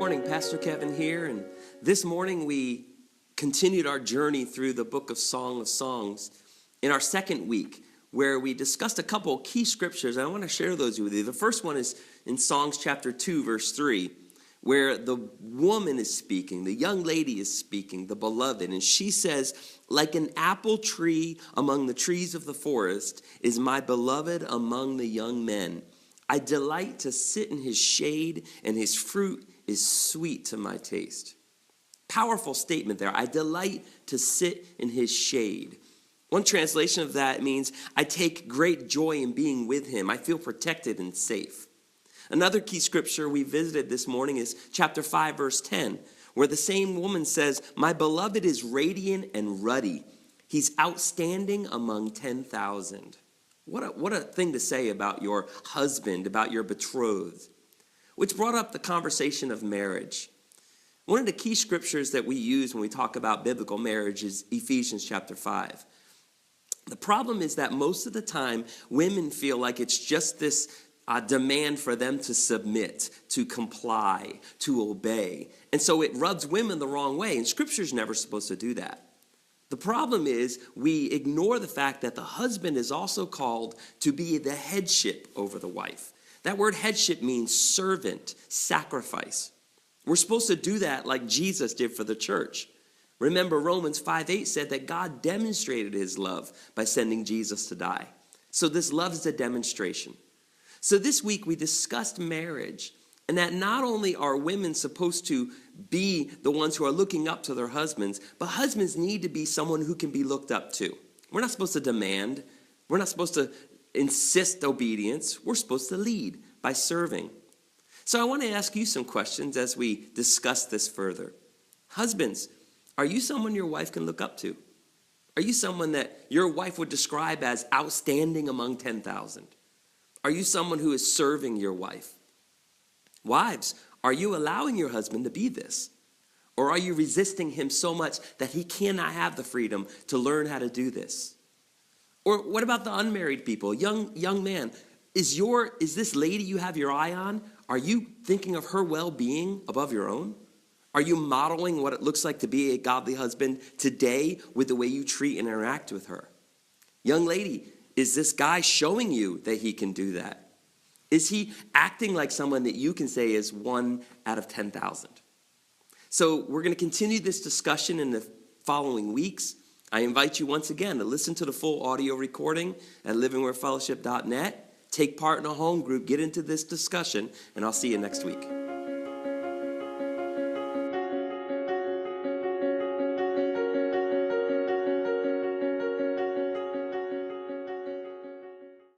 morning, Pastor Kevin here, and this morning we continued our journey through the book of Song of Songs in our second week, where we discussed a couple of key scriptures, and I want to share those with you. The first one is in Songs chapter 2, verse 3, where the woman is speaking, the young lady is speaking, the beloved, and she says, "Like an apple tree among the trees of the forest is my beloved among the young men. I delight to sit in his shade, and his fruit is sweet to my taste." Powerful statement there. I delight to sit in his shade. One translation of that means I take great joy in being with him. I feel protected and safe. Another key scripture we visited this morning is chapter 5, verse 10, where the same woman says, "My beloved is radiant and ruddy. He's outstanding among 10,000. What a thing to say about your husband, about your betrothed. Which brought up the conversation of marriage. One of the key scriptures that we use when we talk about biblical marriage is Ephesians chapter 5. The problem is that most of the time, women feel like it's just this demand for them to submit, to comply, to obey. And so it rubs women the wrong way, and Scripture's never supposed to do that. The problem is we ignore the fact that the husband is also called to be the headship over the wife. That word headship means servant, sacrifice. We're supposed to do that like Jesus did for the church. Remember, Romans 5:8 said that God demonstrated his love by sending Jesus to die. So this love is a demonstration. So this week we discussed marriage, and that not only are women supposed to be the ones who are looking up to their husbands, but husbands need to be someone who can be looked up to. We're not supposed to demand. We're not supposed to insist obedience. We're supposed to lead by serving. So I want to ask you some questions as we discuss this further. Husbands, are you someone your wife can look up to? Are you someone that your wife would describe as outstanding among 10,000? Are you someone who is serving your wife? Wives, are you allowing your husband to be this? Or are you resisting him so much that he cannot have the freedom to learn how to do this? Or what about the unmarried people? Young man, is this lady you have your eye on, are you thinking of her well-being above your own? Are you modeling what it looks like to be a godly husband today with the way you treat and interact with her? Young lady, is this guy showing you that he can do that? Is he acting like someone that you can say is 1 out of 10,000? So we're going to continue this discussion in the following weeks. I invite you once again to listen to the full audio recording at livingwarefellowship.net. Take part in a home group, get into this discussion, and I'll see you next week.